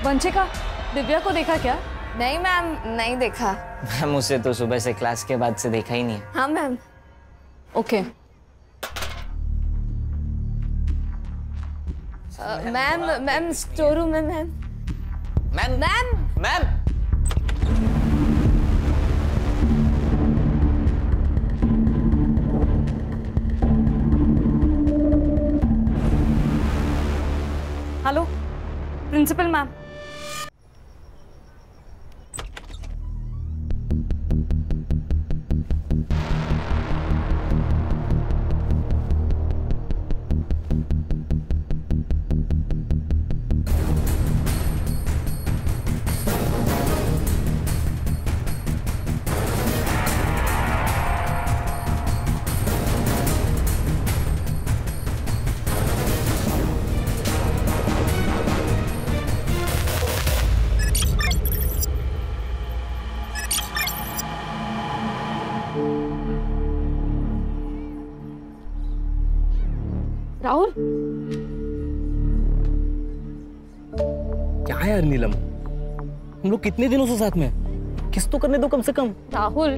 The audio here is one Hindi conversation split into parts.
वंशिका, दिव्या को देखा क्या? नहीं मैम, नहीं देखा। मैम उसे तो सुबह से क्लास के बाद से देखा ही नहीं है। हाँ ma'am. Okay. Ma'am store room में ma'am. Ma'am ma'am ma'am hello principal ma'am. Rahul, क्या है यार नीलम, हम लोग कितने दिनों से साथ में हैं? किस तो करने दो कम से कम। राहुल,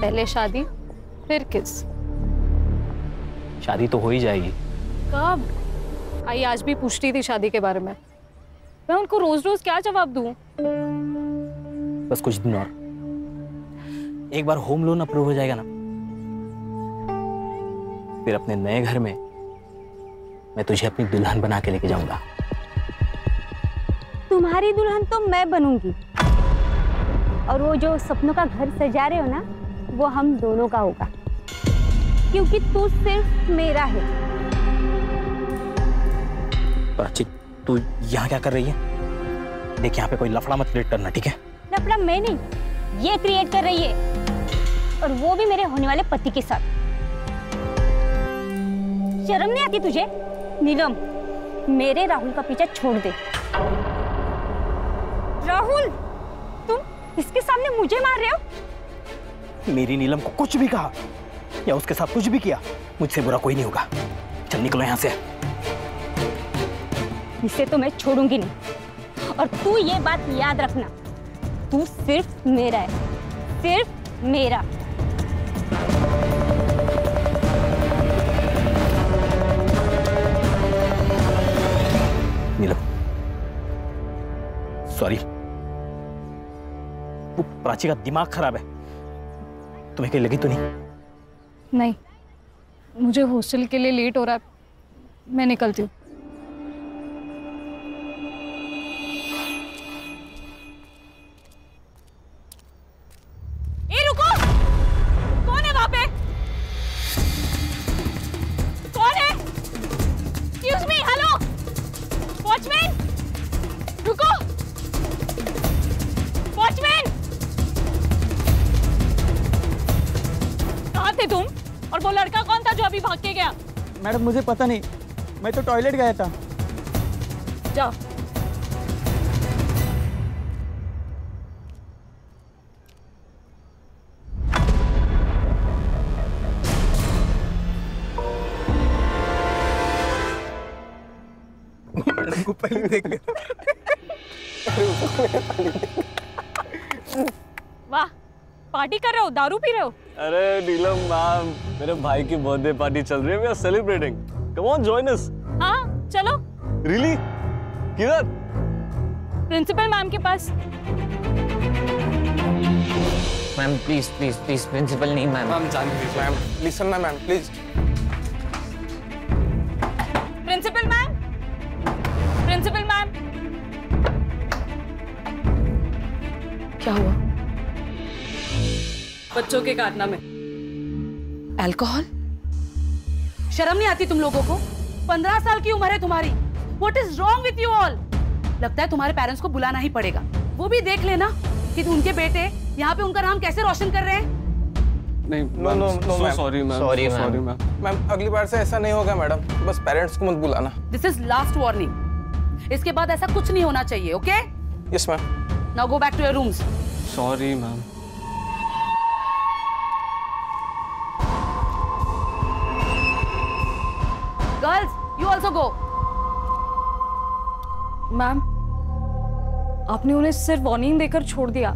पहले शादी फिर किस। शादी तो हो ही जाएगी। कब? आई आज भी पूछती थी शादी के बारे में। मैं उनको रोज रोज क्या जवाब दूं? बस कुछ दिन और, एक बार होम लोन अप्रूव हो जाएगा ना, फिर अपने नए घर में मैं तुझे अपनी दुल्हन बना के लेके जाऊंगा। तुम्हारी दुल्हन तो मैं बनूंगी, और वो जो सपनों का घर सजा रहे हो ना, वो हम दोनों का होगा, क्योंकि तू सिर्फ मेरा है। प्राची, तू यहाँ क्या कर रही है? देख, यहाँ पे कोई लफड़ा मत क्रिएट करना, ठीक है? लफड़ा मैं नहीं, ये क्रिएट कर रही है, और वो भी मेरे होने वाले पति के साथ। शर्म नहीं आती तुझे? नीलम, मेरे राहुल का पीछा छोड़ दे। राहुल, तुम इसके सामने मुझे मार रहे हो? मेरी नीलम को कुछ भी कहा या उसके साथ कुछ भी किया, मुझसे बुरा कोई नहीं होगा। चल निकलो यहाँ से। इसे तो मैं छोड़ूंगी नहीं, और तू ये बात याद रखना, तू सिर्फ मेरा है, सिर्फ मेरा। नीलम, सॉरी, वो प्राची का दिमाग खराब है। तुम्हें कहीं लगी तो नहीं? नहीं, मुझे हॉस्टल के लिए लेट हो रहा है, मैं निकलती हूँ। तुम और वो लड़का कौन था जो अभी भाग के गया? मैडम मुझे पता नहीं, मैं तो टॉयलेट गया था। जाओ। पहले देख ले। वाह, पार्टी कर रहे हो? दारू पी रहे हो? अरे नीलम मैम, मेरे भाई की बर्थडे पार्टी चल रही है, we are celebrating. Come on join us. हाँ चलो। रियली? किधर? प्रिंसिपल मैम के पास। Ma'am please please please, principal नहीं मैम। मैम जान प्लीज, मैम लिसन ना ma'am please. Principal ma'am, principal ma'am. क्या हुआ? बच्चों के कारनामे। अल्कोहल? शर्म नहीं आती तुम लोगों को? 15 साल की उम्र है तुम्हारी। What is wrong with you all? लगता है तुम्हारे पेरेंट्स को बुलाना ही पड़ेगा। वो भी देख लेना कि उनके बेटे यहाँ पे उनका नाम कैसे रोशन कर रहे हैं। नहीं, no no no ma'am, sorry ma'am, sorry ma'am. Ma'am अगली बार से ऐसा नहीं होगा मैडम, बस पेरेंट्स को मत बुलाना। This is last warning. इसके बाद ऐसा कुछ नहीं होना चाहिए, okay? Yes ma'am. Now go back to your rooms. Sorry ma'am. Girls, you also go. Ma'am, आपने उन्हें सिर्फ वार्निंग देकर छोड़ दिया।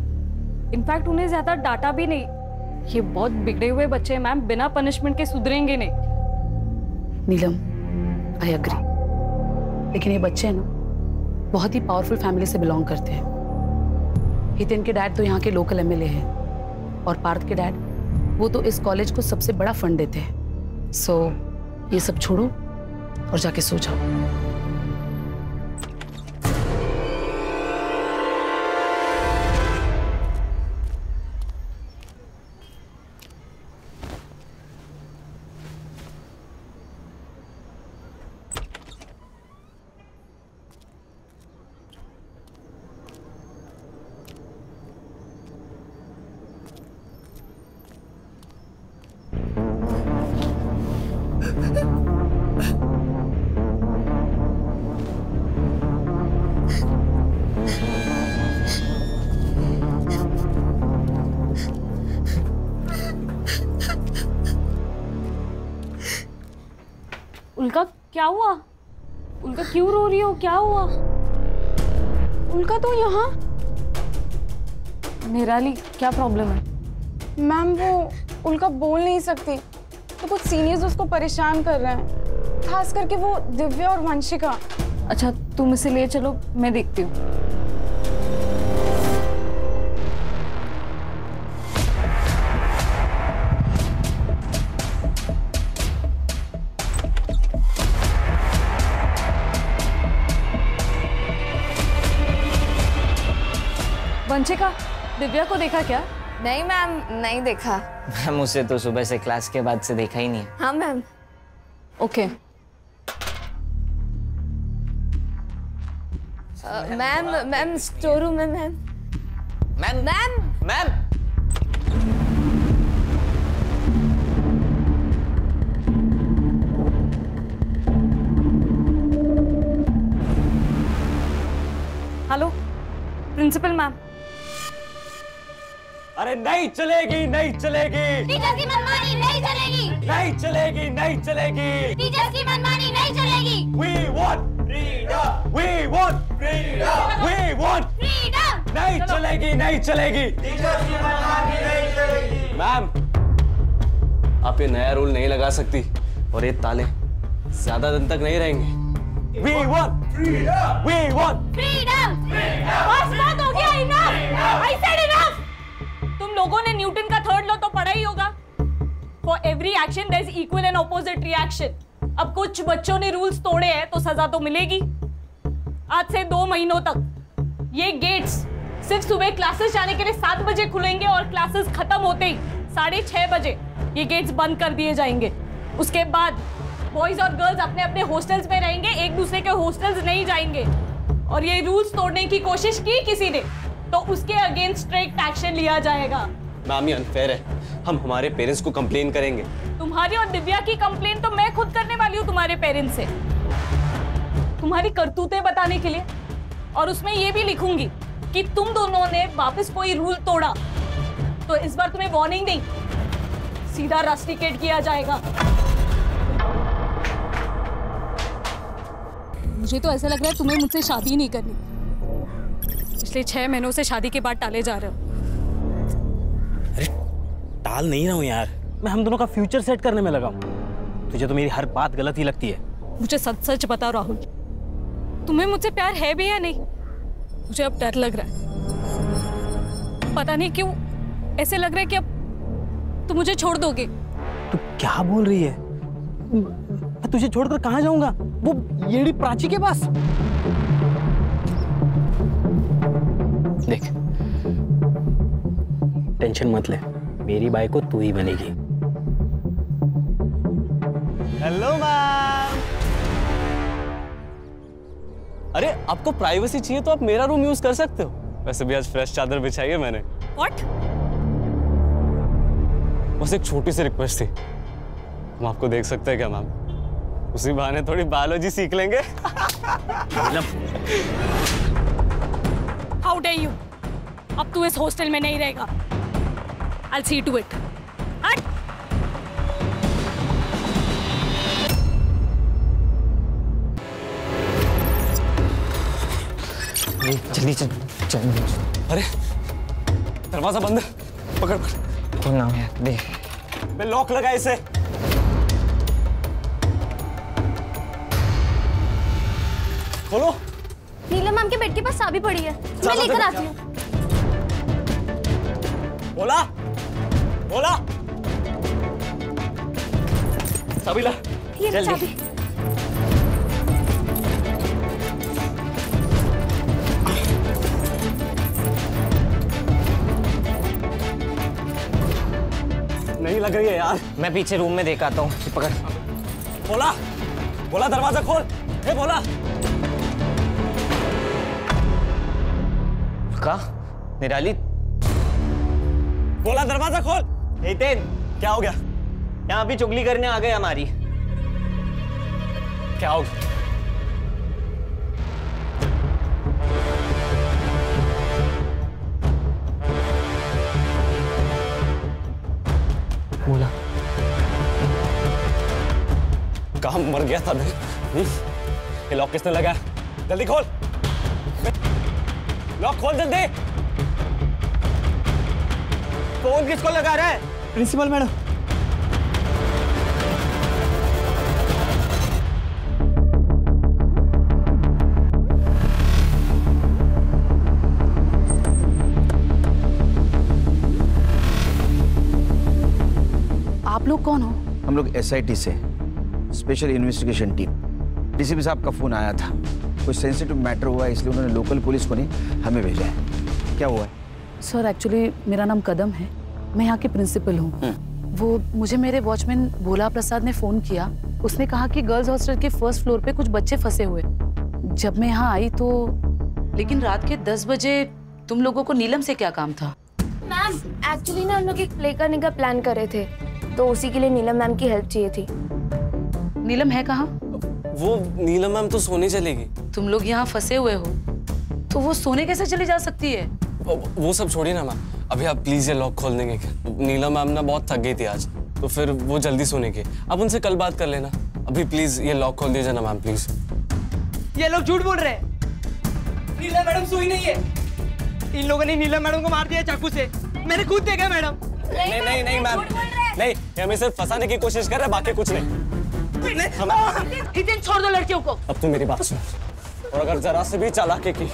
इनफैक्ट उन्हें ज्यादा डांटा भी नहीं। ये बहुत बिगड़े हुए बच्चे हैं मैम, बिना पनिशमेंट के सुधरेंगे नहीं। नीलम, आई एग्री, लेकिन ये बच्चे हैं ना, बहुत ही पावरफुल फैमिली से बिलोंग करते हैं। हितेन के डैड तो यहाँ के लोकल एमएलए हैं और पार्थ के डैड वो तो इस कॉलेज को सबसे बड़ा फंड देते हैं। सो ये सब छोड़ो और जाके सो जाओ। उल्का क्या हुआ? उल्का क्यों रो रही हो? क्या हुआ? उल्का तो यहाँ। निराली क्या प्रॉब्लम है? मैम वो उल्का बोल नहीं सकती, तो कुछ सीनियर्स उसको परेशान कर रहे हैं, खास करके वो दिव्या और वंशिका। अच्छा तुम इसे ले चलो, मैं देखती हूँ। वंशिका, दिव्या को देखा क्या? नहीं मैम, नहीं देखा। मैम उसे तो सुबह से क्लास के बाद से देखा ही नहीं है। हाँ ma'am. Okay. Ma'am store room में ma'am. Ma'am ma'am ma'am hello principal ma'am. अरे नहीं चलेगी, नहीं चलेगी, टीचर की मनमानी नहीं चलेगी, नहीं चलेगी, नहीं चलेगी। टीचर की मनमानी नहीं चलेगी। We want freedom, we want freedom, we want freedom. नहीं चलेगी, नहीं चलेगी। मैम, आप ये नया रूल नहीं लगा सकती और ये ताले ज्यादा दिन तक नहीं रहेंगे। We want freedom, we want freedom. बस बात हो गया, इनफ। I said enough। तुम लोगों ने न्यूटन का थर्ड लॉ तो पढ़ा ही होगा। For every action there is equal and opposite reaction। अब कुछ बच्चों ने रूल्स तोड़े हैं तो सजा तो मिलेगी। आज से 2 महीनों तक ये गेट्स सिर्फ सुबह क्लासेस जाने के लिए 7 बजे खुलेंगे और क्लासेस खत्म होते ही 6:30 बजे ये गेट्स बंद कर दिए जाएंगे। उसके बाद बॉयज और गर्ल्स अपने अपने हॉस्टल्स में रहेंगे, एक दूसरे के हॉस्टल्स नहीं जाएंगे। और ये रूल्स तोड़ने की कोशिश की किसी ने तो उसके अगेंस्ट स्ट्रिक्ट एक्शन लिया जाएगा। मैम ये अनफेयर है, हम हमारे पेरेंट्स को कंप्लेन करेंगे। तुम्हारी और दिव्या की कंप्लेन तो मैं खुद करने वाली हूँ तुम्हारे पेरेंट्स से, तुम्हारी करतूतें बताने के लिए। और उसमें ये भी लिखूंगी कि तुम दोनों ने वापस कोई रूल तोड़ा तो इस बार तुम्हें वार्निंग नहीं, सीधा रस्टिकेट किया जाएगा। मुझे तो ऐसा लग रहा है तुम्हें मुझसे शादी नहीं करनी। पिछले 6 महीनों से शादी के बाद टाले जा रहे हो। अरे टाल नहीं रहा हूँ यार, मैं हम दोनों का फ्यूचर सेट करने में लगा हूँ। तुझे तो मेरी हर बात गलत ही लगती है। मुझे सच सच बताओ राहुल, तुम्हें मुझसे प्यार है भी या नहीं? मुझे अब डर लग रहा है, पता नहीं क्यों ऐसे लग रहा है कि अब तुम मुझे छोड़ दोगे। तू क्या बोल रही है? मैं तुझे छोड़कर कहाँ जाऊंगा? वो येड़ी प्राची के पास। देख, टेंशन मत ले, मेरी बाई को तू ही बनेगी। Hello ma'am. अरे आपको प्राइवेसी चाहिए तो आप मेरा रूम यूज कर सकते हो। वैसे भी आज फ्रेश चादर बिछाई है मैंने। What? बस एक छोटी सी रिक्वेस्ट थी, हम आपको देख सकते हैं क्या मैम? उसी बहाने थोड़ी बायोलॉजी सीख लेंगे। How dare you? अब तू इस हॉस्टल में नहीं रहेगा। I'll see to it. हट! जल्दी चल चल। अरे दरवाजा बंद है, पकड़ पकड़। खोलना है दे। मैं लॉक लगा इसे। खोलो। नीलम मैम के बेड के पास चाबी पड़ी है, मैं लेकर आती हूँ। बोला बोला चाबी ला। ये लो जल्दी। चाबी। नहीं लग रही है यार। मैं पीछे रूम में देख आता हूँ। पकड़। बोला बोला दरवाजा खोल। ए बोला। का निराली। बोला दरवाजा खोल। नितिन क्या हो गया? यहाँ भी चुगली करने आ गए हमारी। क्या हो गया? बोला कहाँ मर गया था मैं? ये लॉक किसने लगाया? जल्दी खोल। लॉक खोल जल्दी। फोन किसको लगा रहा है? Principal madam. आप लोग कौन हो? हम लोग SIT से स्पेशल इन्वेस्टिगेशन टीम। डीसीपी साहब का फोन आया था, कोई सेंसिटिव मैटर हुआ है, इसलिए उन्होंने लोकल पुलिस को नहीं हमें भेजा है। क्या हुआ है? सर एक्चुअली मेरा नाम कदम है, मैं यहाँ की प्रिंसिपल हूँ। वो मुझे मेरे वॉचमैन भोला प्रसाद ने फोन किया। उसने कहा कि गर्ल्स हॉस्टल के फर्स्ट फ्लोर पे कुछ बच्चे फंसे हुए। जब मैं यहाँ आई तो लेकिन रात के 10 बजे तुम लोगों को नीलम से क्या काम था? मैम एक्चुअली ना हम लोग एक प्ले करने का प्लान कर रहे थे, तो उसी के लिए नीलम मैम की हेल्प चाहिए थी। नीलम है कहाँ? वो नीलम मैम तो सोने चलेगी। तुम लोग यहाँ फंसे हुए हो तो वो सोने कैसे चली जा सकती है? वो सब छोड़िए ना मैम, अभी आप प्लीज ये लॉक खोल देंगे क्या? नीलम मैम ना बहुत थक गई थी आज, तो फिर वो जल्दी सोने की। आप उनसे कल बात कर लेना। अभी प्लीज ये लॉक खोल दीजिए ना मैम प्लीज। ये लोग झूठ बोल रहे हैं। नीलम मैडम सोई नहीं है। इन लोगों ने नीलम मैडम को मार दिया चाकू से। मैंने खुद देखा मैडम। नहीं नहीं नहीं मैम, नहीं ये हमें सिर्फ फंसाने की कोशिश कर रहे हैं, बाकी कुछ नहीं। नितिन छोड़ दो लड़कियों को। अब तुम मेरी बात सुनो, और अगर जरा से भी चालाकी की।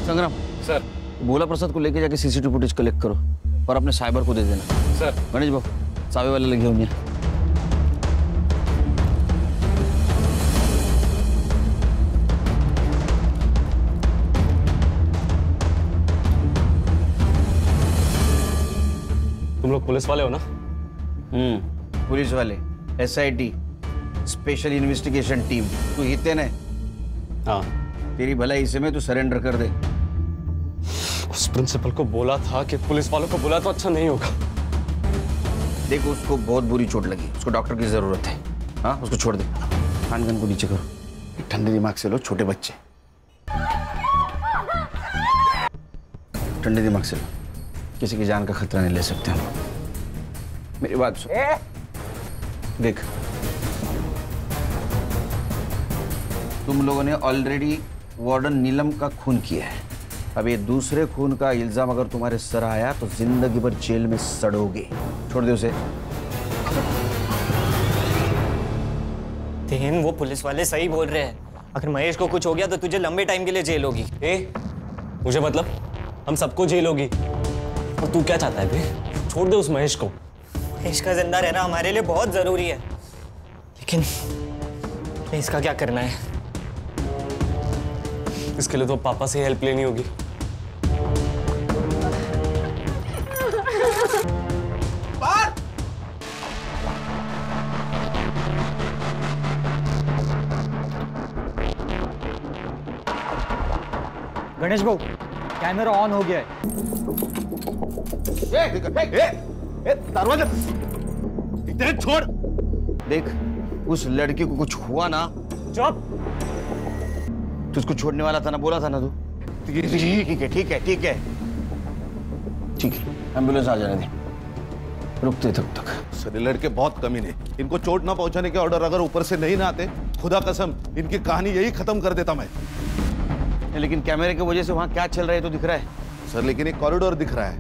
संग्राम सर। भोला प्रसाद को लेके जाके CCTV फुटेज कलेक्ट करो और अपने साइबर को दे देना। सर। गणेश बाबू चाबी वाले लगे होंगे। तुम लोग पुलिस वाले हो ना? पुलिस वाले, SIT स्पेशल इन्वेस्टिगेशन टीम। तू हितेन है? हाँ। तेरी भलाई इसे में तू सरेंडर कर दे। उस प्रिंसिपल को बोला था कि पुलिस वालों को बुला तो अच्छा नहीं होगा। देखो उसको बहुत बुरी चोट लगी, उसको डॉक्टर की जरूरत है। हाँ उसको छोड़ दे। खान को नीचे करो, ठंडे दिमाग से लो, छोटे बच्चे ठंडे दिमाग से लो, किसी की जान का खतरा नहीं ले सकते हम। मेरी बात सुन। देख तुम लोगों ने ऑलरेडी वार्डन नीलम का खून किया है। अब ये दूसरे खून का इल्जाम अगर तुम्हारे सर आया तो जिंदगी भर जेल में सड़ोगे। छोड़ दे उसे। तेन वो पुलिस वाले सही बोल रहे हैं। अगर महेश को कुछ हो गया तो तुझे लंबे टाइम के लिए जेल होगी। मुझे मतलब हम सबको जेल होगी। और तू क्या चाहता है बे? छोड़ दे उस महेश को। महेश का जिंदा रहना हमारे लिए बहुत जरूरी है, लेकिन इसका क्या करना है? इसके लिए तो पापा से हेल्प लेनी होगी। गणेश भाऊ कैमरा ऑन हो गया है। दरवाजा इधर छोड़। देख उस लड़की को कुछ हुआ ना, चुप। तुझको छोड़ने वाला था ना, बोला था ना तू। ठीक है ठीक है ठीक है ठीक है, एम्बुलेंस आ जाने दे, रुकते तब तक। सर लड़के बहुत कमीने, इनको चोट ना पहुंचाने के ऑर्डर अगर ऊपर से नहीं ना आते खुदा कसम इनकी कहानी यही खत्म कर देता मैं। लेकिन कैमरे की वजह से वहाँ क्या चल रहा है तो दिख रहा है सर, लेकिन एक कॉरिडोर दिख रहा है।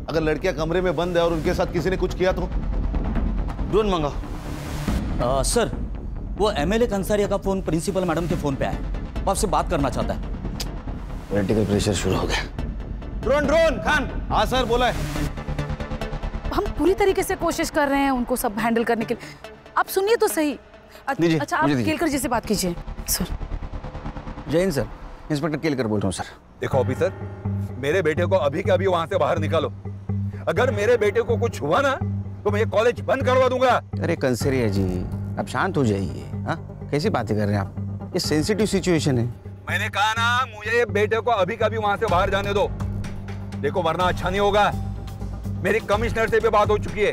अगर लड़कियां कमरे में बंद है और उनके साथ किसी ने कुछ किया तो ड्रोन मंगाओ। सर, वो एमएलए कंसारिया का फोन प्रिंसिपल मैडम के फोन पे आया, वो आपसे बात करना चाहता है। पॉलिटिकल प्रेशर शुरू हो गया। Drone drone Khan. हाँ सर, बोला है। हम पूरी तरीके से कोशिश कर रहे हैं उनको सब हैंडल करने के लिए। आप सुनिए तो सही। अच्छा, आप केलकर जी से बात कीजिए। सर। जय हिंद सर, इंस्पेक्टर केलकर बोल रहा हूँ सर। देखो ऑफिसर, मेरे बेटे को अभी के अभी वहां से बाहर निकालो। अगर मेरे बेटे को कुछ हुआ ना तो मैं ये कॉलेज बंद करवा दूंगा। अरे कंसारिया जी, आप शांत हो जाइए। हाँ, कैसी बातें कर रहे हैं आप? ये सेंसिटिव सिचुएशन है। मैंने कहा ना, मुझे बेटे को अभी कभी वहां से बाहर जाने दो। देखो वरना अच्छा नहीं होगा। मेरी कमिश्नर से भी बात हो चुकी है।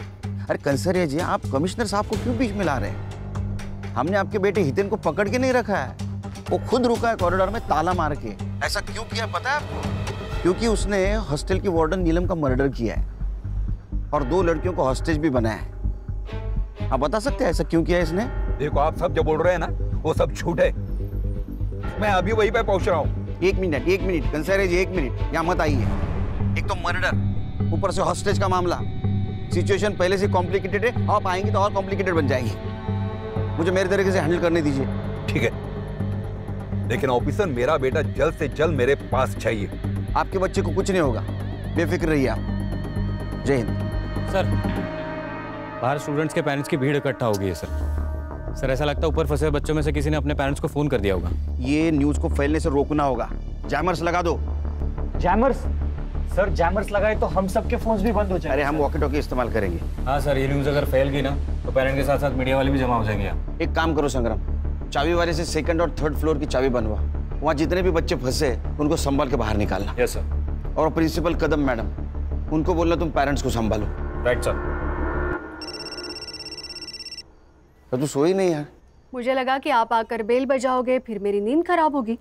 अरे कंसारिया जी, आप कमिश्नर साहब को क्यों बीच में ला रहे हैं? हमने आपके बेटे हितेन को पकड़ के नहीं रखा है, वो खुद रुका है कॉरिडोर में ताला मार के। ऐसा क्यों किया पता है आपको? क्योंकि उसने हॉस्टल की वार्डन नीलम का मर्डर किया है और 2 लड़कियों को हॉस्टेज भी बनाया है। आप बता सकते हैं ऐसा क्यों किया इसने? देखो आप सब जो बोल रहे हैं ना, वो सब झूठ है। मैं अभी वहीं पे पहुंच रहा हूँ। एक मिनट कंसारिया जी, 1 मिनट यहाँ मत आइए। एक तो मर्डर, ऊपर से हॉस्टेज का मामला। सिचुएशन पहले से कॉम्प्लिकेटेड है, आप आएंगे तो और कॉम्प्लिकेटेड बन जाएगी। मुझे मेरे तरीके से हैंडल करने दीजिए। ठीक है, लेकिन ऑफिसर मेरा बेटा जल्द से जल्द मेरे पास चाहिए। आपके बच्चे को कुछ नहीं होगा, बेफिक्र रहिए आप। जय हिंद। सर, बाहर स्टूडेंट्स के पेरेंट्स की भीड़ इकट्ठा हो गई है सर। ऐसा लगता है ऊपर फंसे बच्चों में से किसी ने अपने पेरेंट्स को फोन कर दिया होगा। ये न्यूज को फैलने से रोकना होगा। जैमर्स लगा दो। जैमर्स? सर, जैमर्स लगाए तो हम सबके फोन्स भी बंद हो जाएंगे। अरे हम वॉकी टॉकी इस्तेमाल करेंगे। हाँ सर, ये न्यूज अगर फैल गई ना तो पेरेंट के साथ साथ मीडिया वाले भी जमा हो जाएंगे। एक काम करो संग्राम, चाबी वाले से 2nd और 3rd फ्लोर की चाबी बनवा। वहाँ जितने भी बच्चे फंसे उनको संभाल के बाहर निकालना। Yes sir. और प्रिंसिपल कदम मैडम, उनको बोलना तुम पेरेंट्स को संभालो। Right sir. तो तू सोई नहीं यार? मुझे लगा कि आप आकर बेल बजाओगे, फिर मेरी नींद खराब होगी।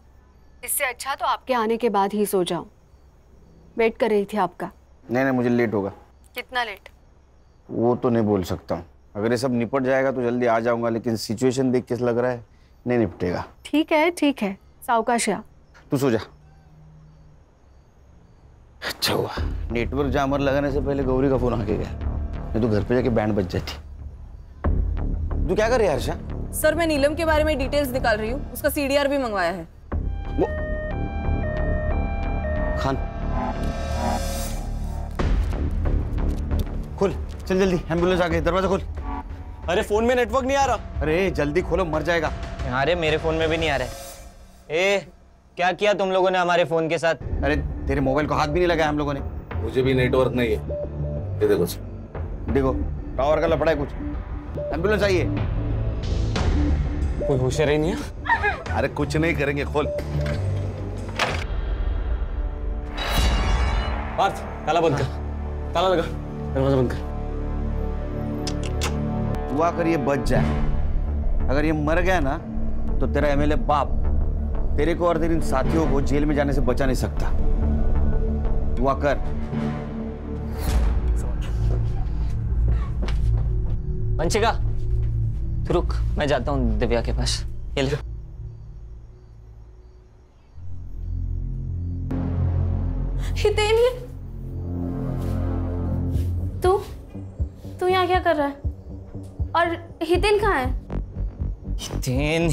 इससे अच्छा तो आपके आने के बाद ही सो जाऊं। वेट कर रही थी आपका। नहीं, मुझे लेट होगा। कितना लेट? वो तो नहीं बोल सकता हूँ। अगर ये सब निपट जाएगा तो जल्दी आ जाऊंगा, लेकिन सिचुएशन देख के लग रहा है नहीं निपटेगा। ठीक है, सावकाश या। तू सो जा। अच्छा हुआ नेटवर्क जामर लगाने से पहले गौरी का फोन आके गया, नहीं तो घर पे जाके बैंड बज जाती। तू क्या कर रही है हर्षा? सर, मैं नीलम के बारे में डिटेल्स निकाल रही हूँ। उसका CDR भी मंगवाया है। वो खान, खोल, चल जल्दी, एम्बुलेंस आ गई, दरवाजा खोल। अरे फोन में नेटवर्क नहीं आ रहा। अरे जल्दी खोलो, मर जाएगा। अरे मेरे फोन में भी नहीं आ रहा है। क्या किया तुम लोगों ने हमारे फोन के साथ? अरे तेरे मोबाइल को हाथ भी नहीं लगाया हम लोगों ने। मुझे भी नेटवर्क नहीं है। ये देखो टावर का लफड़ा है कुछ। एम्बुलेंस आइए। कोई होशियार ही नहीं है। अरे कुछ नहीं करेंगे, खोल। पार्थ, ताला बंद कर, ताला लगा, दरवाजा बंद कर। दुआ कर ये बच जाए। अगर ये मर गया ना तो तेरा MLA बाप तेरे को और तेरे साथियों को जेल में जाने से बचा नहीं सकता। दुआ कर। वंशिका, तू रुक, मैं जाता हूँ दिव्या के पास। ये ले। हितेन, तू यहाँ क्या कर रहा है? और हितेन कहाँ है? हितेन,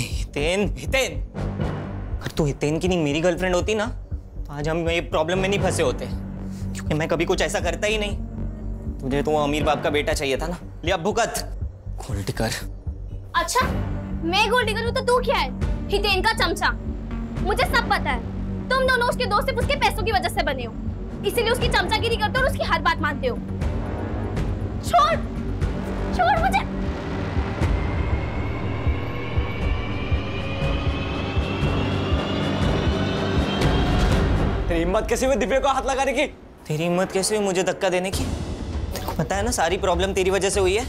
अगर तू हितेन की नहीं मेरी गर्लफ्रेंड होती ना तो आज हम ये प्रॉब्लम में नहीं फंसे होते, क्योंकि मैं कभी कुछ ऐसा करता ही नहीं। तुझे तो अमीर बाप का बेटा चाहिए था ना। ले अब भुगत। गोल्डी कर। अच्छा, मैं गोल्डी करूँ तो तू क्या है? हितेन का चमचा। मुझे सब पता है। तुम दोनों उसके दोस्त सिर्फ उसके पैसों की वजह से बने हो, इसीलिए उसकी चमचागिरी करते हो और उसकी हर बात मानते हो। छोड़ मुझे। तेरी हिम्मत कैसे हुई दिव्या को हाथ लगाने की? तेरी हिम्मत कैसे हुई मुझे धक्का देने की? तेरे को पता है ना सारी प्रॉब्लम तेरी वजह से हुई है।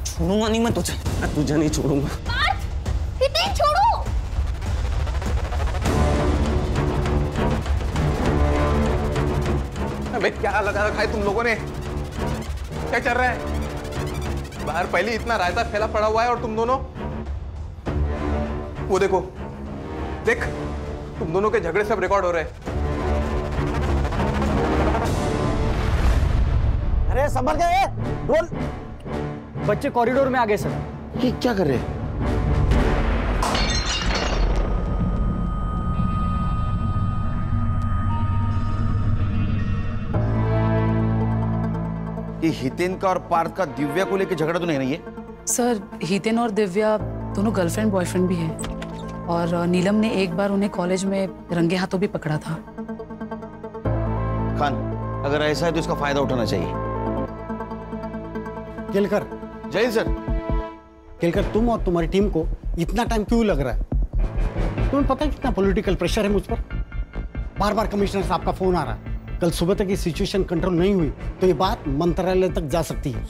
छोड़ूंगा नहीं मैं तुझे। मैं तुझे नहीं छोड़ूंगा। हितेन, छोड़ो। अबे क्या लगा रखा है तुम लोगों ने? क्या चल रहा है बाहर? पहले इतना रायता फैला पड़ा हुआ है और तुम दोनों वो देखो, देख, तुम दोनों के झगड़े सब रिकॉर्ड हो रहे हैं। अरे संभल गए, ड्रोन। बच्चे कॉरिडोर में आ गए सर। ये क्या कर रहे हैं? ये हितेन का और पार्थ का दिव्या को लेकर झगड़ा तो नहीं है? सर, हितेन और दिव्या दोनों गर्लफ्रेंड बॉयफ्रेंड भी हैं और नीलम ने एक बार उन्हें कॉलेज में रंगे हाथों भी पकड़ा था। खान, अगर ऐसा है तो इसका फायदा उठाना चाहिए। केलकर। जय सर। केलकर, तुम और तुम्हारी टीम को इतना टाइम क्यों लग रहा है? तुम्हें पता है कितना पॉलिटिकल प्रेशर है मुझ पर? बार बार कमिश्नर साहब का फोन आ रहा है। कल सुबह तक ये सिचुएशन कंट्रोल नहीं हुई तो ये बात मंत्रालय तक जा सकती है।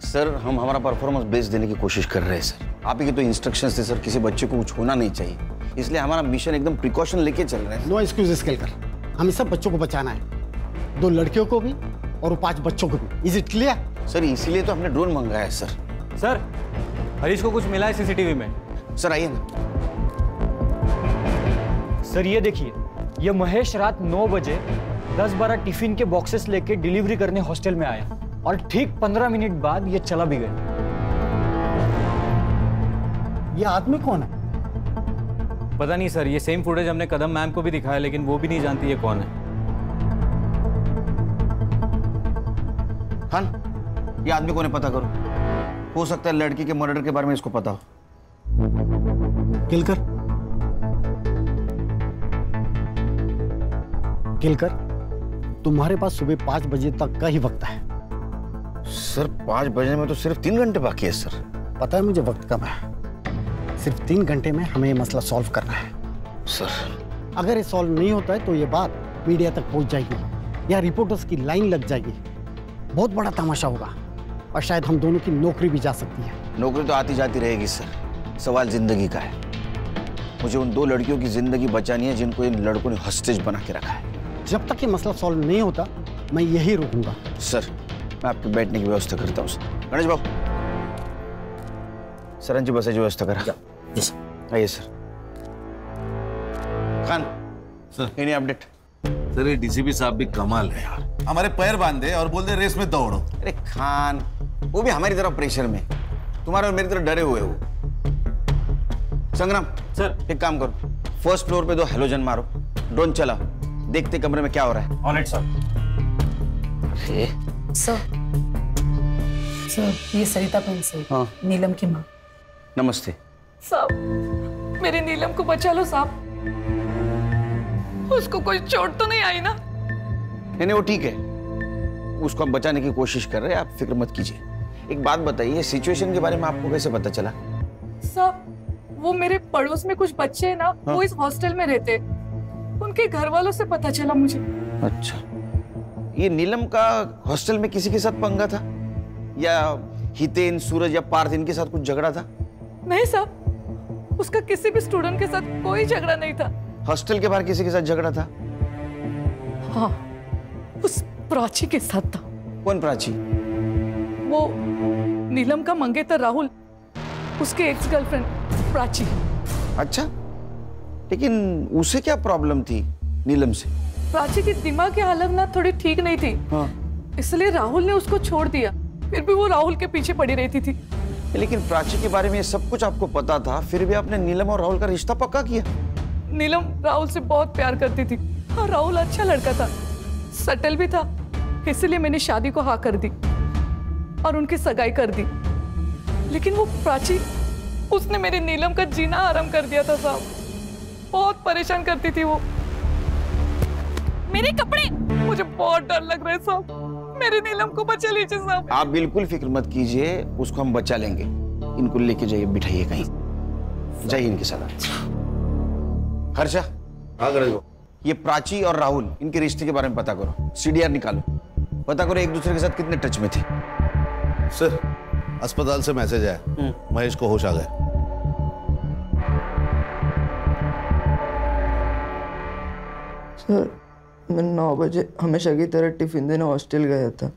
सर हम हमारा परफॉर्मेंस बेस देने की कोशिश कर रहे हैं सर। आप ही के तो इंस्ट्रक्शंस थे सर, किसी बच्चे को कुछ होना नहीं चाहिए, इसलिए हमारा मिशन एकदम प्रिकॉशन लेके चल रहे हैं। नो एक्सक्यूजेस केलकर, हमें सब बच्चों को बचाना है, 2 लड़कियों को भी और 5 बच्चों को भी। Is it clear? सर इसीलिए तो हमने ड्रोन मंगाया है सर। सर, हरीश को कुछ मिला है सीसीटीवी में। सर आइए ना। सर ये देखिए, ये महेश रात 9 बजे 10-12 टिफिन के बॉक्सेस लेके डिलीवरी करने हॉस्टल में आया और ठीक 15 मिनट बाद ये चला भी गया। ये आदमी कौन है? पता नहीं सर, ये सेम फुटेज हमने कदम मैम को भी दिखाया लेकिन वो भी नहीं जानती ये कौन है। खान, ये आदमी कौन है पता करो, हो सकता है लड़की के मर्डर के बारे में इसको पता हो। केलकर, केलकर, तुम्हारे पास सुबह 5 बजे तक का ही वक्त है। सर 5 बजे में तो सिर्फ 3 घंटे बाकी है सर। पता है मुझे वक्त कम है, सिर्फ 3 घंटे में हमें ये मसला सॉल्व करना है। सर अगर ये सॉल्व नहीं होता है तो ये बात मीडिया तक पहुंच जाएगी या रिपोर्टर्स की लाइन लग जाएगी, बहुत बड़ा तमाशा होगा और शायद हम दोनों की नौकरी भी जा सकती है। नौकरी तो आती जाती रहेगी सर, सवाल जिंदगी का है। मुझे उन 2 लड़कियों की जिंदगी बचानी है जिनको इन लड़कों ने हॉस्टेज बना के रखा है। जब तक ये मसला सॉल्व नहीं होता मैं यही रुकूंगा। सर मैं आपके बैठने की व्यवस्था करता हूँ। गणेश बाबू, सरन जी बसे व्यवस्था करा। आइए sir. Khan sir, any update? Sir ये डीसीपी साहब भी कमाल है यार, हमारे पैर बांधे और बोल दे रेस में दौड़ो। अरे खान, वो भी हमारी तरफ प्रेशर में, तुम्हारे और मेरी तरफ डरे हुए हो। संग्राम सर, एक काम करो, फर्स्ट फ्लोर पे 2 हेलोजन मारो, ड्रोन चलाओ, देखते कमरे में क्या हो रहा है। Alright sir. सर, ये सरिता प्रिंसिपल, हाँ। नीलम की माँ। नमस्ते। साहब, मेरी नीलम को बचा लो साहब, उसको कोई चोट तो नहीं आई ना? नहीं वो ठीक है, उसको हम बचाने की कोशिश कर रहे हैं, आप फिक्र मत कीजिए। एक बात बताइए, सिचुएशन के बारे में आपको कैसे पता चला? साहब, वो मेरे पड़ोस में कुछ बच्चे हैं ना, हाँ? वो इस हॉस्टल में रहते, उनके घर वालों से पता चला मुझे। अच्छा, ये नीलम का हॉस्टल में किसी के साथ पंगा था या हितेन, सूरज या पार्थ इनके साथ कुछ झगड़ा था? नहीं साहब, उसका किसी भी स्टूडेंट के साथ कोई झगड़ा नहीं था। हॉस्टल के बाहर किसी के साथ झगड़ा था? हाँ, उस प्राची के साथ था। कौन प्राची? वो नीलम का मंगेतर राहुल, उसके एक्स गर्लफ्रेंड प्राची। अच्छा, लेकिन उसे क्या प्रॉब्लम थी नीलम से? प्राची की दिमाग की हालत ना थोड़ी ठीक नहीं थी, हाँ। इसलिए राहुल ने उसको छोड़ दिया, फिर भी वो राहुल के पीछे पड़ी रहती थी। लेकिन प्राची के बारे में ये सब कुछ आपको पता था, फिर भी आपने नीलम और राहुल का रिश्ता पक्का किया? नीलम राहुल से बहुत प्यार करती थी और राहुल अच्छा लड़का था, सटल भी था, इसलिए मैंने शादी को हाँ कर दी और उनकी सगाई कर दी। लेकिन वो प्राची, उसने मेरी नीलम का जीना आराम कर दिया था साहब, बहुत परेशान करती थी वो। मेरे कपड़े, मुझे बहुत डर लग रहा है साहब, मेरी नीलम को बचा लीजिए साहब। आप बिल्कुल फिक्र मत कीजिए, उसको हम बचा लेंगे। इनको लेके जाइए, बिठाइए कहीं, जाइए इनके साथ। हर्षा, ये प्राची और राहुल, इनके रिश्ते के बारे में पता करो, सीडीआर निकालो, पता करो एक दूसरे के साथ कितने टच में थे। सर अस्पताल से मैसेज आया, महेश को होश आ गया। सर मैं 9 बजे हमेशा की तरह टिफिन देने हॉस्टल गया था,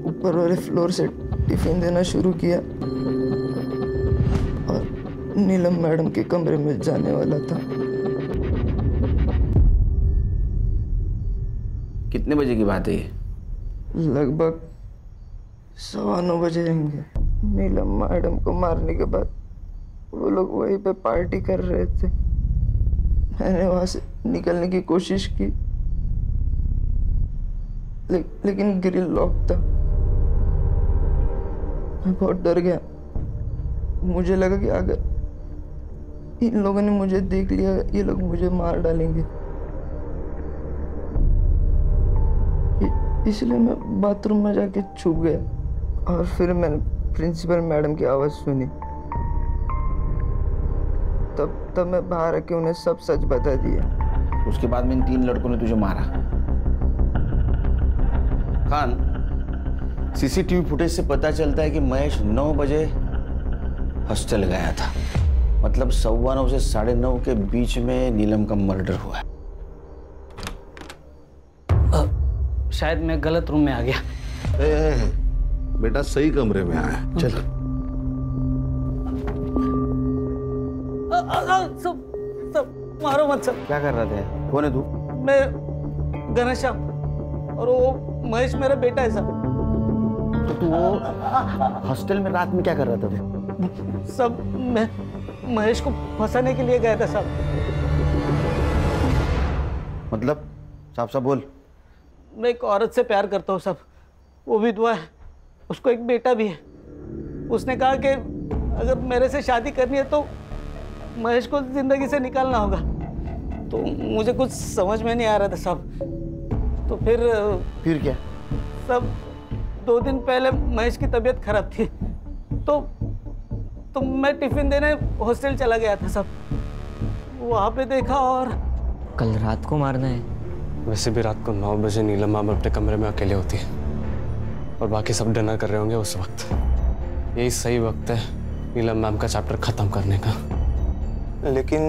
ऊपर वाले फ्लोर से टिफिन देना शुरू किया और नीलम मैडम के कमरे में जाने वाला था। कितने बजे की बात है ये? लगभग 9:15 बजे होंगे। नीलम मैडम को मारने के बाद वो लोग वहीं पे पार्टी कर रहे थे। मैंने वहां से निकलने की कोशिश की, लेकिन ग्रिल लॉक था। मैं बहुत डर गया। मुझे लगा कि अगर इन लोगों ने मुझे देख लिया, ये लोग मुझे मार डालेंगे। इसलिए मैं बाथरूम में जाके छुप गया और फिर मैंने प्रिंसिपल मैडम की आवाज़ सुनी। तब मैं बाहर आके उन्हें सब सच बता दिया। उसके बाद में इन 3 लड़कों ने तुझे मारा। खान, सीसीटीवी फुटेज से पता चलता है कि महेश 9 बजे हॉस्टल गया था। मतलब 9:15 से 9:30 के बीच में नीलम का मर्डर हुआ है। शायद मैं गलत रूम में आ गया। बेटा सही कमरे में आया। चल सब मारो मत सब। क्या कर रहा था? कौन है तू? मैं घनश्याम और वो महेश मेरा बेटा है सब। तो तू वो हॉस्टल में रात में क्या कर रहा था तू? सब मैं महेश को फंसाने के लिए गया था सब। मतलब साफ साफ बोल। मैं एक औरत से प्यार करता हूँ सब। वो विधवा है, उसको एक बेटा भी है। उसने कहा कि अगर मेरे से शादी करनी है तो महेश को जिंदगी से निकालना होगा। तो मुझे कुछ समझ में नहीं आ रहा था सब। तो फिर क्या? सब 2 दिन पहले महेश की तबीयत खराब थी तो मैं टिफिन देने हॉस्टल चला गया था सब। वहाँ पे देखा और कल रात को मारना है। वैसे भी रात को 9 बजे नीलम मैम अपने कमरे में अकेले होती है और बाकी सब डिनर कर रहे होंगे उस वक्त। यही सही वक्त है नीलम मैम का चैप्टर खत्म करने का। लेकिन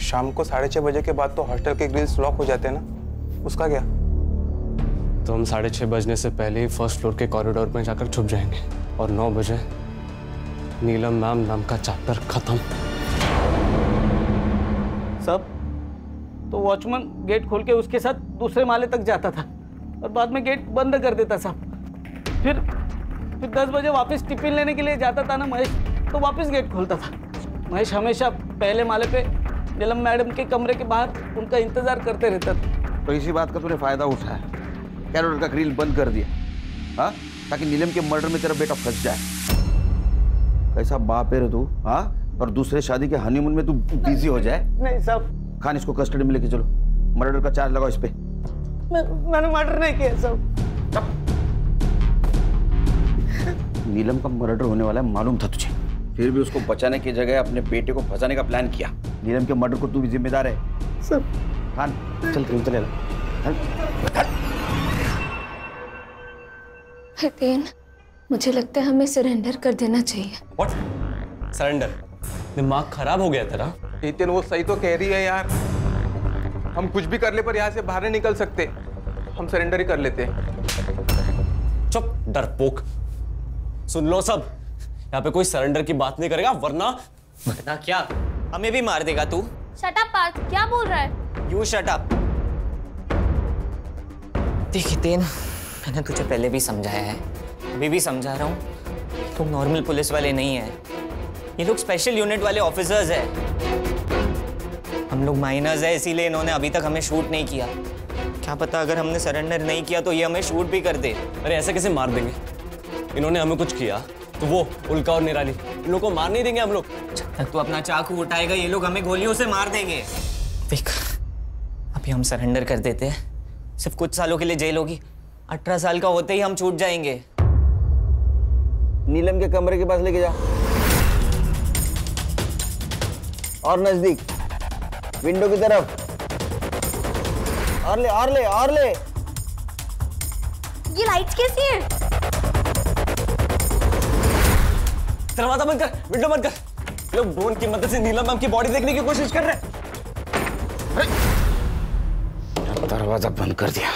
शाम को 6:30 बजे के बाद तो हॉस्टल के ग्रिल्स लॉक हो जाते हैं ना, उसका क्या? तो हम 6:30 बजने से पहले ही फर्स्ट फ्लोर के कॉरिडोर में जाकर छुप जाएंगे और 9 बजे नीलम मैम नाम का चैप्टर खत्म। सब तो वॉचमैन गेट खोल के उसके साथ दूसरे माले तक जाता था और बाद में गेट बंद कर देता साहब। फिर 10 बजे वापस टिफिन लेने के लिए जाता था ना महेश, तो वापस गेट खोलता था। महेश हमेशा पहले माले पे नीलम मैडम के कमरे के बाहर उनका इंतजार करते रहता था। तो इसी बात का तूने फायदा उठाया, कॉरिडोर का ग्रिल बंद कर दिया, हाँ, ताकि नीलम के मर्डर में तेरा बेटा फंस जाए। कैसा बाप है रे तू, हाँ? और दूसरे शादी के हनीमून में तू बिजी हो जाए। नहीं साहब। खान, इसको कस्टडी में लेके चलो, मर्डर का चार्ज लगाओ इस पे। मैंने मर्डर नहीं किया साहब। नीलम का मर्डर होने वाला है मालूम था तुझे, फिर भी उसको बचाने की जगह अपने बेटे को फंसाने का प्लान किया। नीलम के मर्डर को तू भी जिम्मेदार है सब। खान चल क्रीम चले। हितेन, मुझे लगता है हमें सरेंडर कर देना चाहिए। What? सरेंडर? दिमाग खराब हो गया तेरा? हितेन वो सही तो कह रही है यार। हम कुछ भी कर ले पर यहाँ से बाहर नहीं निकल सकते। हम सरेंडर ही कर लेते। चुप डरपोक। सुन लो सब, यहाँ पे कोई सरेंडर की बात नहीं करेगा वरना क्या हमें भी मार देगा तू? शट अप पार्थ, क्या बोल रहा है? You shut up. देख हितेन, मैंने तुझे पहले भी समझाया है, अभी भी समझा रहा हूँ। तुम नॉर्मल पुलिस वाले नहीं है, ये लोग स्पेशल यूनिट वाले ऑफिसर्स हैं। हम लोग माइनर्स हैं, इसीलिए इन्होंने अभी तक हमें शूट नहीं किया। क्या पता अगर हमने सरेंडर नहीं किया तो ये हमें शूट भी कर दे। अरे ऐसे कैसे मार देंगे? इन्होंने हमें कुछ किया तो वो उल्का और निराली इन लोगों को मार नहीं देंगे हम लोग। जब तक तू अपना चाकू उठाएगा ये लोग हमें गोलियों से मार देंगे। देख, अभी हम सरेंडर कर देते हैं, सिर्फ कुछ सालों के लिए जेल होगी। 18 साल का होते ही हम छूट जाएंगे। नीलम के कमरे के पास लेके जा और नजदीक विंडो की तरफ। और ले और ले और ले। ये लाइट्स कैसी हैं? दरवाजा बंद कर, विंडो बंद कर। लोग ड्रोन की मदद से नीलम मैम की बॉडी देखने की कोशिश कर रहे हैं। दरवाजा बंद कर दिया।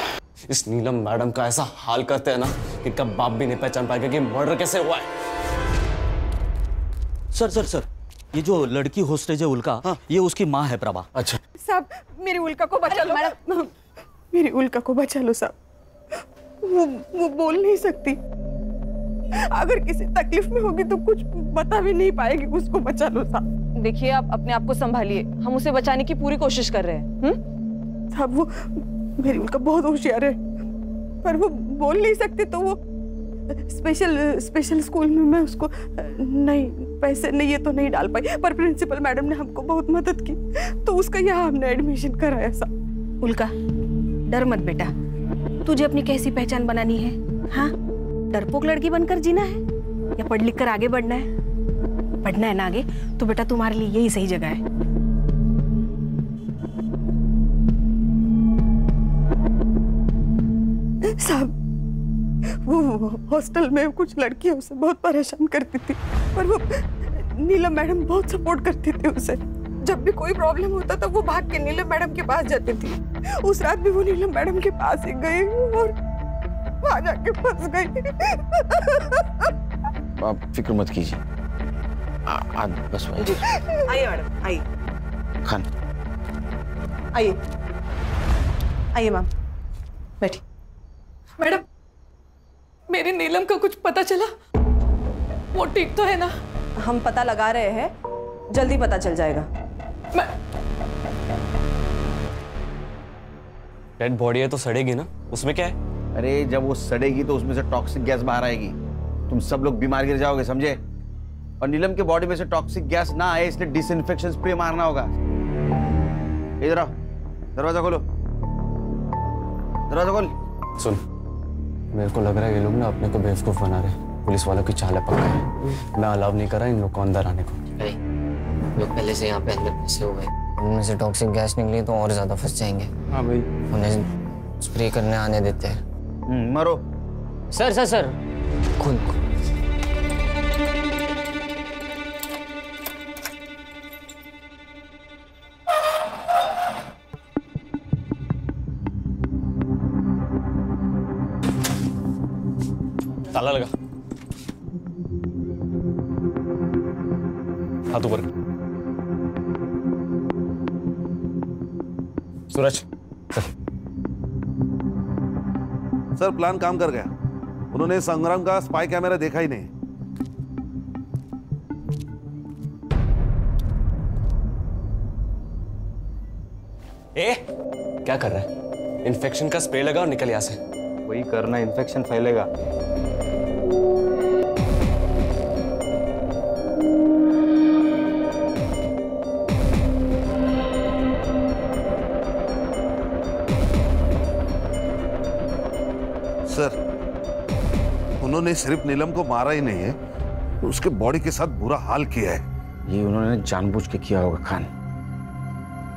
इस नीलम मैडम का ऐसा हाल करते हैं ना कि इनका बाप भी नहीं पहचान पाएगा कि मर्डर कैसे हुआ है। सर सर सर, ये जो लड़की होस्टेज है उल्का, ये उसकी माँ है प्रभा। अच्छा साहब मेरी उल्का को बचा लो, मेरी उल्का को बचा लो साहब। वो बोल नहीं सकती, अगर किसी तकलीफ में होगी तो कुछ बता भी नहीं पाएगी, उसको बचा लो साहब। देखिए आप अपने आप को संभालिए, हम उसे बचाने की पूरी कोशिश कर रहे हैं। साहब वो मेरी उल्का बहुत होशियार है, पर वो बोल नहीं सकती, तो वो स्पेशल स्कूल में मैं उसको नहीं पैसे नहीं ये तो नहीं डाल पाई, पर प्रिंसिपल मैडम ने हमको बहुत मदद की, तो उसका यहाँ हमने एडमिशन कराया साहब। उल्का डर मत बेटा, तुझे अपनी कैसी पहचान बनानी है? हाँ, डरपोक लड़की बनकर जीना है या पढ़ लिख कर आगे बढ़ना है? पढ़ना है ना आगे, तो बेटा तुम्हारे लिए यही सही जगह है। साहब वो हॉस्टल में कुछ लड़कियां उसे बहुत परेशान करती थी, पर वो नीलम मैडम बहुत सपोर्ट करती थी उसे। जब भी कोई प्रॉब्लम होता था वो भाग के नीलम मैडम के पास जाती थी। उस रात भी वो नीलम मैडम के पास ही गई और वहां जाके फंस गई। आप फिक्र मत कीजिए, बस आइए मैडम, आइए खान, आइए आइए मैम, बैठी। मैडम मेरी नीलम का कुछ पता चला? वो ठीक तो है ना? हम पता लगा रहे हैं, जल्दी पता चल जाएगा। डेड बॉडी है तो सड़ेगी ना, उसमें क्या है? अरे जब वो सड़ेगी तो उसमें से टॉक्सिक गैस बाहर आएगी, तुम सब लोग बीमार गिर जाओगे, समझे? और नीलम के बॉडी में से टॉक्सिक गैस ना आए इसलिए डिसइंफेक्शन स्प्रे मारना होगा। इधर आओ, दरवाजा खोलो, दरवाजा खोल। सुन, मेरे को लग रहा है ये लोग ना अपने को बेवकूफ बना रहे हैं, पुलिस वालों की चाल पक्का है। मैं अलाउ नहीं कर रहा इन लोग को अंदर आने को। लोग पहले से यहाँ पे अंदर फंसे हुए हैं, उनमें से टॉक्सिक गैस निकली तो और ज्यादा फंस जाएंगे। हाँ भाई, उन्हें स्प्रे करने आने देते हैं। मरो। सर सर सर खुद ताला लगा, हाथ ऊपर। सूरज सर प्लान काम कर गया, उन्होंने संग्राम का स्पाई कैमरा देखा ही नहीं। ए, क्या कर रहा है? इन्फेक्शन का स्प्रे लगा और निकल यहाँ से। वही करना, इन्फेक्शन फैलेगा। सर उन्होंने सिर्फ नीलम को मारा ही नहीं है, उसके बॉडी के साथ बुरा हाल किया है। ये उन्होंने जानबूझ के किया होगा खान,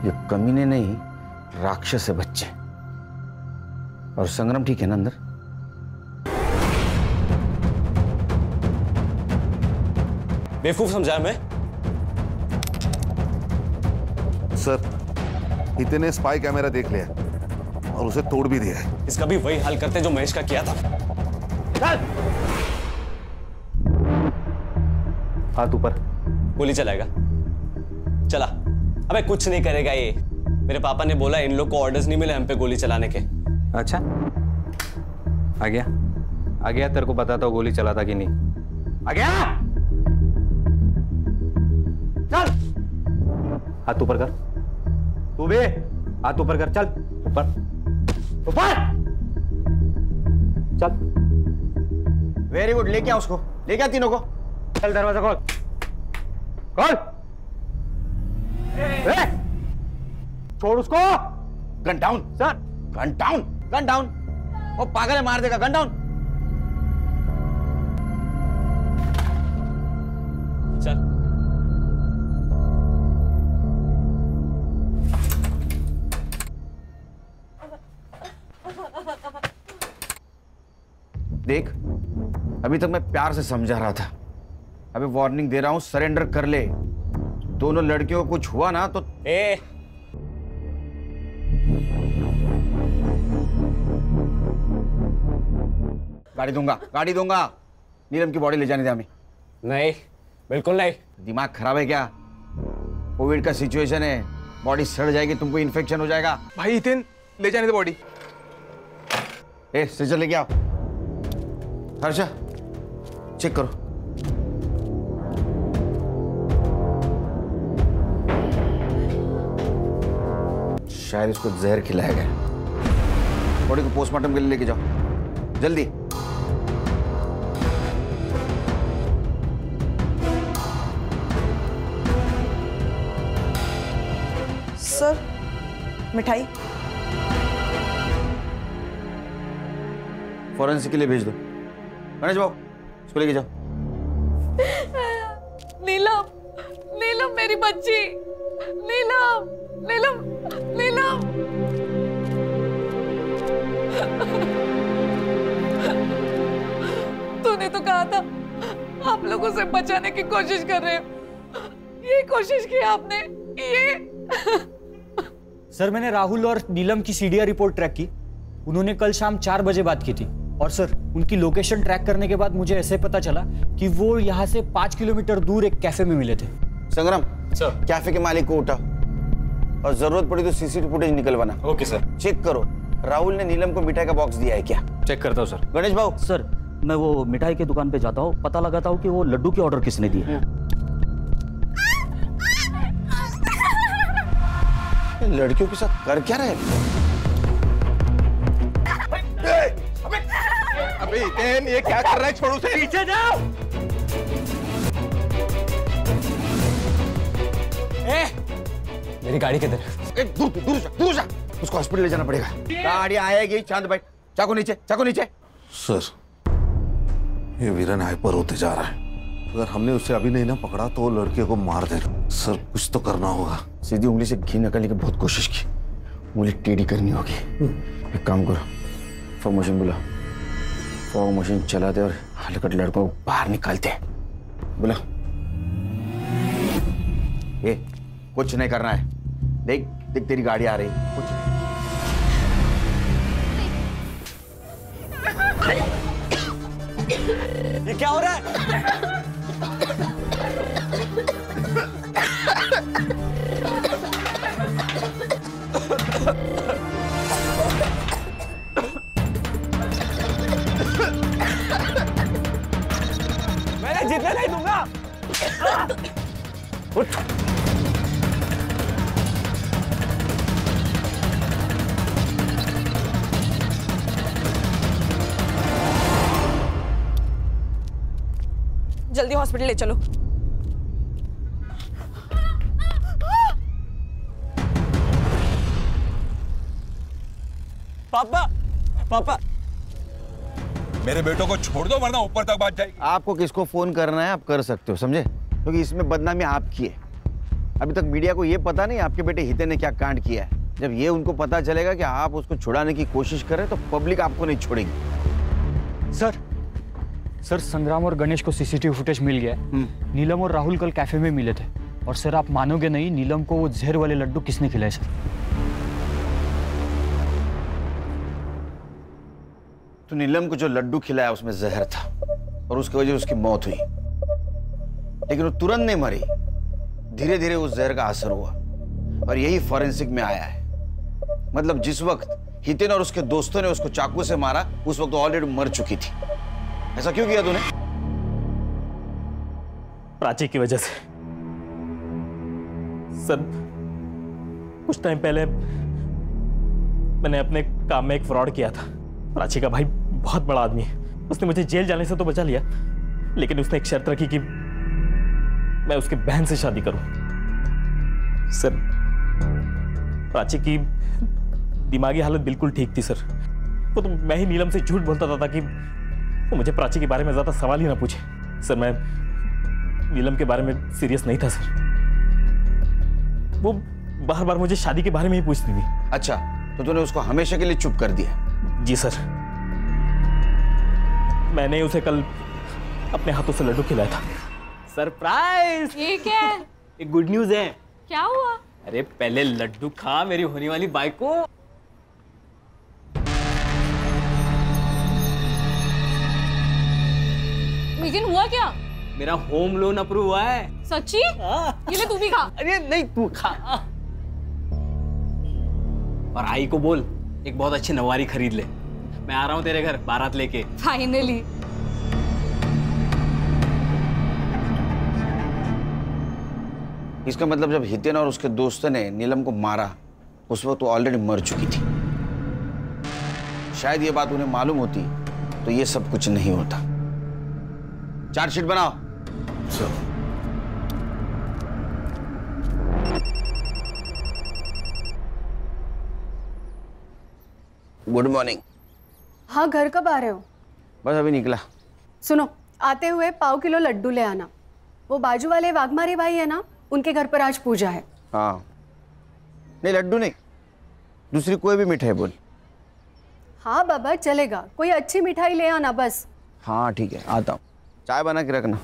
ये कमीने नहीं राक्षस है बच्चे। और संग्राम ठीक है ना अंदर? बेवकूफ समझा मैं? सर हितेन ने स्पाई कैमरा देख लिया और उसे तोड़ भी दिया है। इसका भी वही हाल करते जो महेश का किया था। हाथ ऊपर। गोली चलाएगा? चला। अबे कुछ नहीं करेगा ये, मेरे पापा ने बोला इन लोग को ऑर्डर्स नहीं मिले हम पे गोली चलाने के। अच्छा, आ गया तेरे को बताता हूँ गोली चला था कि नहीं। आ गया? चल हाथ ऊपर कर, तू भी हाथ ऊपर कर, चल ऊपर ऊपर चल। वेरी गुड, लेके आ उसको, लेके आ तीनों को। चल दरवाजा खोल, खोल। छोड़ उसको। Gun down sir, gun down, gun down. वो पागल है, मार देगा, गन डाउन। चल देख, अभी तक मैं प्यार से समझा रहा था, अभी वार्निंग दे रहा हूं, सरेंडर कर ले। दोनों लड़कियों को कुछ हुआ ना तो गाड़ी दूंगा, गाड़ी दूंगा। नीलम की बॉडी ले जाने दे हमें। नहीं, बिल्कुल नहीं। दिमाग खराब है क्या? कोविड का सिचुएशन है, बॉडी सड़ जाएगी, तुमको इन्फेक्शन हो जाएगा। भाई हितेन, ले जाने दे बॉडी। ए स्ट्रेचर लेके आओ। हर्षा चेक करो। शायद इसको जहर खिलाया गया। बॉडी को पोस्टमार्टम के लिए लेके जाओ जल्दी। सर मिठाई फॉरेंसिक के लिए भेज दो। गणेश बाबू इसको लेके जाओ। नीलम, नीलम मेरी बच्ची, नीलम, नीलम, नीलम। तूने तो कहा था आप लोगों से बचाने की कोशिश कर रहे हो, ये कोशिश की आपने, ये। सर मैंने राहुल और नीलम की सीडीआर रिपोर्ट ट्रैक की। उन्होंने कल शाम 4 बजे बात की थी और सर उनकी लोकेशन ट्रैक करने के बाद मुझे ऐसे पता चला कि वो यहाँ से 5 किलोमीटर दूर एक कैफे में मिले थे। संग्राम सर, कैफे के मालिक को उठाओ और जरूरत पड़ी तो सीसीटीवी फुटेज निकलवाना। Okay sir. चेक करो राहुल ने नीलम को मिठाई का बॉक्स दिया है क्या। चेक करता हूँ सर। गणेश भाऊ सर मैं वो मिठाई की दुकान पे जाता हूँ, पता लगाता हूँ कि वो लड्डू के ऑर्डर किसने दिए। लड़कियों के साथ कर क्या रहे? अबे हितेन, ये क्या कर रहा है? छोड़ो उसे। पीछे जाओ। मेरी गाड़ी किधर है? दूर दूर जा, दूर जा। उसको हॉस्पिटल ले जाना पड़ेगा। गाड़ी आएगी। चांद भाई चाकू नीचे, चाकू नीचे। सर ये वीरन हाइपर होते जा रहा है। अगर हमने उसे अभी नहीं ना पकड़ा तो वो लड़के को मार देगा। सर कुछ तो करना होगा। सीधी उंगली से घी निकालने की बहुत कोशिश की, उंगली टेढ़ी करनी होगी। एक काम करो, फॉग मशीन बुला। फॉग मशीन चला दे और हलकट लड़कों को बाहर निकालते हैं। बुला। ये कुछ नहीं करना है। देख देख तेरी गाड़ी आ रही है। कुछ ये क्या हो रहा है? मैंने जीतने नहीं दूंगा। उठ। जल्दी हॉस्पिटल ले चलो। पापा, पापा मेरे बेटों को छोड़ दो वरना ऊपर तक बात जाएगी। आपको किसको फोन करना है आप कर सकते हो, समझे? क्योंकि इसमें बदनामी आपकी है। अभी तक मीडिया को यह पता नहीं आपके बेटे हितेन ने क्या कांड किया है। जब ये उनको पता चलेगा कि आप उसको छुड़ाने की कोशिश कर रहे हैं तो पब्लिक आपको नहीं छोड़ेगी। सर संग्राम और गणेश को सीसीटीवी फुटेज मिल गया है। नीलम और राहुल कल कैफे में मिले थे और सर आप मानोगे नहीं, नीलम को वो जहर वाले लड्डू किसने खिलाए सर? तो नीलम को जो लड्डू खिलाया उसमें जहर था और उसकी वजह से उसकी मौत हुई, लेकिन वो तुरंत नहीं मरी। धीरे धीरे उस जहर का असर हुआ और यही फॉरेंसिक में आया है। मतलब जिस वक्त हितेन और उसके दोस्तों ने उसको चाकू से मारा उस वक्त वो ऑलरेडी मर चुकी थी। ऐसा क्यों किया तूने? प्राची की वजह से। सर कुछ टाइम पहले मैंने अपने काम में एक फ्रॉड किया था। प्राची का भाई बहुत बड़ा आदमी है, उसने मुझे जेल जाने से तो बचा लिया, लेकिन उसने एक शर्त रखी कि मैं उसकी बहन से शादी करूं। सर प्राची की दिमागी हालत बिल्कुल ठीक थी सर। वो तो मैं ही नीलम से झूठ बोलता था ताकि वो मुझे प्राची के बारे में ज्यादा सवाल ही ना पूछे। सर मैं नीलम के बारे में सीरियस नहीं था सर। वो बार बार मुझे शादी के बारे में ही पूछती थी। अच्छा, तो तूने उसको हमेशा के लिए चुप कर दिया? जी सर। मैंने उसे कल अपने हाथों से लड्डू खिलाया था। सरप्राइज! ये क्या है? एक गुड न्यूज है। क्या हुआ? अरे पहले लड्डू खा मेरी होने वाली बाइक को। लेकिन हुआ क्या? मेरा होम लोन अप्रूव हुआ है। सच्ची? ये ले तू भी खा। अरे नहीं तू खा। और आई को बोल एक बहुत अच्छी नवारी खरीद ले। मैं आ रहा हूँ तेरे घर बारात लेके। फाइनली। इसका मतलब जब हितेन और उसके दोस्त ने नीलम को मारा उस वक्त वो ऑलरेडी मर चुकी थी। शायद ये बात उन्हें मालूम होती तो ये सब कुछ नहीं होता। चार्जशीट बनाओ। सर। Good morning. हाँ, घर कब आ रहे हो? बस अभी निकला। सुनो, आते हुए 1.5 किलो लड्डू ले आना। वो बाजू वाले वाघमारे भाई है ना, उनके घर पर आज पूजा है। हाँ, नहीं लड्डू नहीं, दूसरी कोई भी मिठाई बोल। हाँ बाबा चलेगा, कोई अच्छी मिठाई ले आना बस। हाँ ठीक है, आता हूँ। चाय बना के रखना।